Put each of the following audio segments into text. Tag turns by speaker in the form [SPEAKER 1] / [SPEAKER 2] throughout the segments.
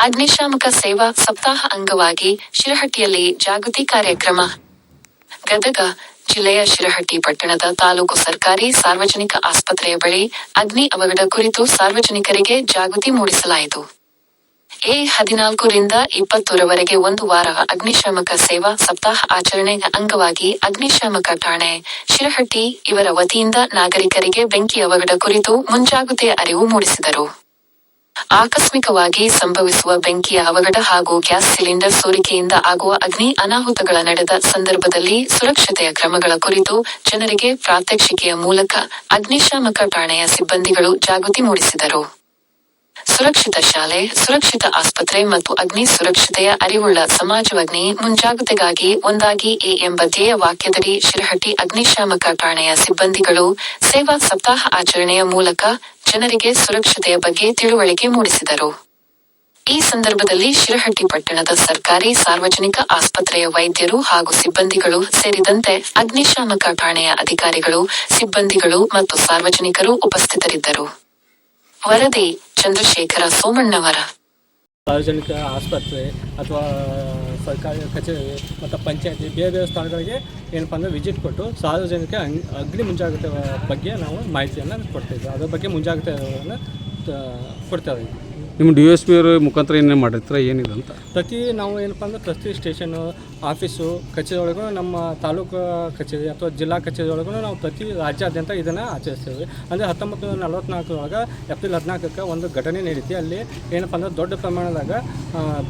[SPEAKER 1] ಅಗ್ನಿಶಾಮಕ ಸೇವಾ ಸಪ್ತಾಹ ಅಂಗವಾಗಿ ಶಿರಹಟ್ಟಿಯಲ್ಲಿ ಜಾಗೃತಿ ಕಾರ್ಯಕ್ರಮ. ಗದಗ ಜಿಲ್ಲೆಯ ಶಿರಹಟ್ಟಿ ಪಟ್ಟಣದ ತಾಲೂಕು ಸರ್ಕಾರಿ ಸಾರ್ವಜನಿಕ ಆಸ್ಪತ್ರೆಯ ಬಳಿ ಅಗ್ನಿ ಅವಘಡ ಕುರಿತು ಸಾರ್ವಜನಿಕರಿಗೆ ಜಾಗೃತಿ ಮೂಡಿಸಲಾಯಿತು. 14 ರಿಂದ 20ರವರೆಗೆ ಒಂದು ವಾರ ಅಗ್ನಿಶಾಮಕ ಸೇವಾ ಸಪ್ತಾಹ ಆಚರಣೆ ಅಂಗವಾಗಿ ಅಗ್ನಿಶಾಮಕ ಠಾಣೆ, ಶಿರಹಟ್ಟಿ ಇವರ ವತಿಯಿಂದ ನಾಗರಿಕರಿಗೆ ಬೆಂಕಿ ಅವಘಡ ಕುರಿತು ಮುಂಜಾಗ್ರತೆಯ ಅರಿವು ಮೂಡಿಸಿದರು. ಆಕಸ್ಮಿಕವಾಗಿ ಸಂಭವಿಸುವ ಬೆಂಕಿಯ ಅವಘಡ ಹಾಗೂ ಗ್ಯಾಸ್ ಸಿಲಿಂಡರ್ ಸೋರಿಕೆಯಿಂದ ಆಗುವ ಅಗ್ನಿ ಅನಾಹುತಗಳ ನಡೆದ ಸಂದರ್ಭದಲ್ಲಿ ಸುರಕ್ಷತೆಯ ಕ್ರಮಗಳ ಕುರಿತು ಜನರಿಗೆ ಪ್ರಾತ್ಯಕ್ಷಿಕೆಯ ಮೂಲಕ ಅಗ್ನಿಶಾಮಕ ಠಾಣೆಯ ಸಿಬ್ಬಂದಿಗಳು ಜಾಗೃತಿ ಮೂಡಿಸಿದರು. ಸುರಕ್ಷಿತ ಶಾಲೆ, ಸುರಕ್ಷಿತ ಆಸ್ಪತ್ರೆ ಮತ್ತು ಅಗ್ನಿ ಸುರಕ್ಷತೆಯ ಅರಿವುಳ್ಳ ಸಮಾಜವಗ್ನಿ ಮುಂಜಾಗ್ರತೆಗಾಗಿ ಒಂದಾಗಿ ಎಂಬ ಧ್ಯೇಯ ವಾಕ್ಯದಡಿ ಶಿರಹಟ್ಟಿ ಅಗ್ನಿಶಾಮಕ ಠಾಣೆಯ ಸಿಬ್ಬಂದಿಗಳು ಸೇವಾ ಸಪ್ತಾಹ ಆಚರಣೆಯ ಮೂಲಕ ಜನರಿಗೆ ಸುರಕ್ಷತೆಯ ಬಗ್ಗೆ ತಿಳುವಳಿಕೆ ಮೂಡಿಸಿದರು. ಈ ಸಂದರ್ಭದಲ್ಲಿ ಶಿರಹಟ್ಟಿ ಪಟ್ಟಣದ ಸರ್ಕಾರಿ ಸಾರ್ವಜನಿಕ ಆಸ್ಪತ್ರೆಯ ವೈದ್ಯರು ಹಾಗೂ ಸಿಬ್ಬಂದಿಗಳು ಸೇರಿದಂತೆ ಅಗ್ನಿಶಾಮಕ ಠಾಣೆಯ ಅಧಿಕಾರಿಗಳು, ಸಿಬ್ಬಂದಿಗಳು ಮತ್ತು ಸಾರ್ವಜನಿಕರು ಉಪಸ್ಥಿತರಿದ್ದರು. ವರದಿ ಚಂದ್ರಶೇಖರ ಸೋಮಣ್ಣವರ.
[SPEAKER 2] ಸಾರ್ವಜನಿಕ ಆಸ್ಪತ್ರೆ ಅಥವಾ ಸರ್ಕಾರಿ ಕಚೇರಿ ಮತ್ತು ಪಂಚಾಯತಿ ಬೇರೆ ಸ್ಥಳಗಳಿಗೆ ಏನಪ್ಪ ಅಂದರೆ ವಿಸಿಟ್ ಕೊಟ್ಟು ಸಾರ್ವಜನಿಕ ಅಗ್ನಿ ಮುಂಜಾಗ್ರತೆ ಬಗ್ಗೆ ನಾವು ಮಾಹಿತಿಯನ್ನು ಕೊಡ್ತಾಯಿದ್ವಿ. ಅದ್ರ ಬಗ್ಗೆ ಮುಂಜಾಗ್ರತೆಯನ್ನು ಕೊಡ್ತಾಯಿದ್ವಿ.
[SPEAKER 3] ನಿಮ್ಮ DSP ಅವರ ಮುಖಾಂತರ ಏನೇನು ಮಾಡಿರ್ತೀರ, ಏನಿದೆ ಅಂತ?
[SPEAKER 2] ನಾವು ಏನಪ್ಪ ಅಂದ್ರೆ ಪ್ರತಿ ಸ್ಟೇಷನು, ಆಫೀಸು, ಕಚೇರಿ ಒಳಗೂ ನಮ್ಮ ತಾಲೂಕು ಕಚೇರಿ ಅಥವಾ ಜಿಲ್ಲಾ ಕಚೇರಿ ಒಳಗೂ ನಾವು ಪ್ರತಿ ರಾಜ್ಯಾದ್ಯಂತ ಇದನ್ನು ಆಚರಿಸ್ತೇವೆ. ಅಂದರೆ 1944 ಒಳಗೆ ಏಪ್ರಿಲ್ 14ಕ್ಕೆ ಒಂದು ಘಟನೆ ನಡೀತಿ. ಅಲ್ಲಿ ಏನಪ್ಪ ಅಂದ್ರೆ ದೊಡ್ಡ ಪ್ರಮಾಣದಾಗ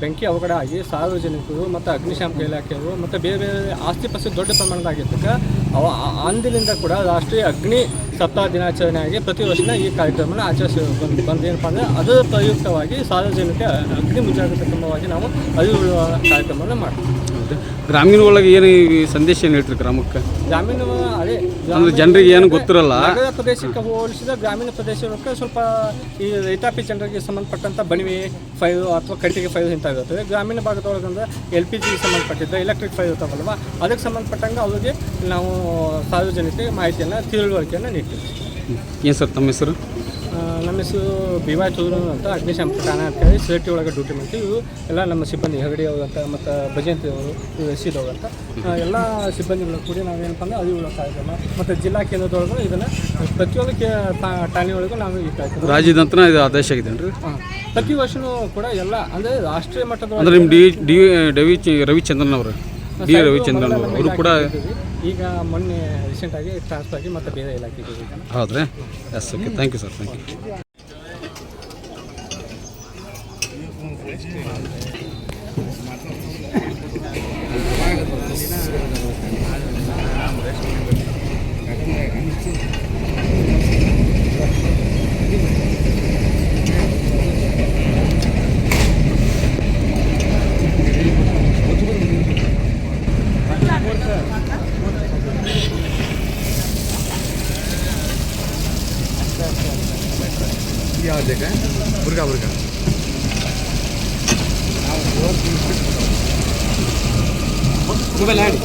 [SPEAKER 2] ಬೆಂಕಿ ಅವಘಡ ಆಗಿ ಸಾರ್ವಜನಿಕರು ಮತ್ತು ಅಗ್ನಿಶಾಮಕ ಇಲಾಖೆಯವರು ಮತ್ತು ಬೇರೆ ಬೇರೆ ಆಸ್ತಿ ಪಾಸ್ತಿ ದೊಡ್ಡ ಪ್ರಮಾಣದಾಗಿದ್ದಕ್ಕೆ ಅಂದಿನಿಂದ ಕೂಡ ರಾಷ್ಟ್ರೀಯ ಅಗ್ನಿ ಸಪ್ತಾಹ ದಿನಾಚರಣೆಯಾಗಿ ಪ್ರತಿ ವರ್ಷ ಈ ಕಾರ್ಯಕ್ರಮನ ಆಚರಿಸಿ ಬಂದೇನಪ್ಪ ಅಂದರೆ ಅದರ ಪ್ರಯುಕ್ತವಾಗಿ ಸಾರ್ವಜನಿಕ ಅಗ್ನಿ ಮುಂಜಾಗ್ರತಾ ಕ್ರಮವಾಗಿ ನಾವು ಅರಿವು ಕಾರ್ಯಕ್ರಮವನ್ನು ಮಾಡ್ತೀವಿ.
[SPEAKER 3] ಗ್ರಾಮೀಣ ಒಳಗೆ ಏನು ಸಂದೇಶ ಏನು ಹೇಳ್ತೀರಿ ಗ್ರಾಮಕ್ಕೆ?
[SPEAKER 2] ಗ್ರಾಮೀಣ ಅದೇ
[SPEAKER 3] ಅಂದರೆ ಜನರಿಗೆ ಏನು ಗೊತ್ತಿರಲ್ಲ.
[SPEAKER 2] ನಗರ ಪ್ರದೇಶಕ್ಕೆ ಹೋಲಿಸಿದ ಗ್ರಾಮೀಣ ಪ್ರದೇಶಕ್ಕೆ ಸ್ವಲ್ಪ ಈ ರೈತಾಪಿ ಜನರಿಗೆ ಸಂಬಂಧಪಟ್ಟಂಥ ಬಣಿವೆ ಫೈರ್ ಅಥವಾ ಕಟ್ಟಿಗೆ ಫೈರ್ ಇಂಥವಿರುತ್ತದೆ. ಗ್ರಾಮೀಣ ಭಾಗದೊಳಗಂದ್ರೆ LPG ಸಂಬಂಧಪಟ್ಟಿದ್ದ ಎಲೆಕ್ಟ್ರಿಕ್ ಫೈರ್ ಇರ್ತಾವಲ್ವ, ಅದಕ್ಕೆ ಸಂಬಂಧಪಟ್ಟಂಗೆ ಅವರಿಗೆ ನಾವು ಸಾರ್ವಜನಿಕ ಮಾಹಿತಿಯನ್ನು ತಿಳುವಳಿಕೆಯನ್ನು ನೀಡ್ತೀವಿ.
[SPEAKER 3] ಏನು ಸರ್ ತಮ್ಮ ಹೆಸರು?
[SPEAKER 2] ನಮ್ಮ ಹೆಸರು BY ಚೌಧರಿ ಅಂತ, ಅಗ್ನಿಶಾಮಕ ಠಾಣೆ ಅಂತೇಳಿ ಶಿರಹಟ್ಟಿ ಒಳಗೆ ಡ್ಯೂಟಿ ಮಾಡ್ತೀವಿ. ಇವು ಎಲ್ಲ ನಮ್ಮ ಸಿಬ್ಬಂದಿ ಹೆಗಡೆ ಅವರು ಅಂತ ಮತ್ತು ಭಜಂತಿ ಅವರು, ರಶೀದ್ ಅವರು ಅಂತ ಎಲ್ಲ ಸಿಬ್ಬಂದಿಗಳು ಕೂಡಿ ನಾವೇನಪ್ಪ ಅಂದರೆ ಅರಿವುಳ್ಳ ಕಾರ್ಯಕ್ರಮ ಮತ್ತು ಜಿಲ್ಲಾ ಕೇಂದ್ರದೊಳಗೂ ಇದನ್ನು ಪ್ರತಿಯೊಂದು ಠಾಣೆಯೊಳಗೂ ನಾವು ಈ ಕಾರ್ಯಕ್ರಮ
[SPEAKER 3] ರಾಜ್ಯದಂತ ಇದು ಆದೇಶ ಆಗಿದೆ ರೀ.
[SPEAKER 2] ಪ್ರತಿ ವರ್ಷವೂ ಕೂಡ ಎಲ್ಲ ಅಂದರೆ ರಾಷ್ಟ್ರೀಯ ಮಟ್ಟದ
[SPEAKER 3] ಅಂದರೆ ನಿಮ್ಮ ರವಿಚಂದ್ರನ್ ಅವರು ಅವರು ಕೂಡ
[SPEAKER 2] ಈಗ ಮೊನ್ನೆ ರೀಸೆಂಟಾಗಿ ಟ್ರಾನ್ಸ್ಫರ್ ಆಗಿ ಮತ್ತು ಬೇರೆ ಇಲಾಖೆಗೆ.
[SPEAKER 3] ಹೌದ್ರಿ? Yes, okay, thank you sir, thank you.
[SPEAKER 4] ಯಾವ ಜಗ ಬುರ್ಗಾ ಮೊಬೈಲ್ ಆಡಿ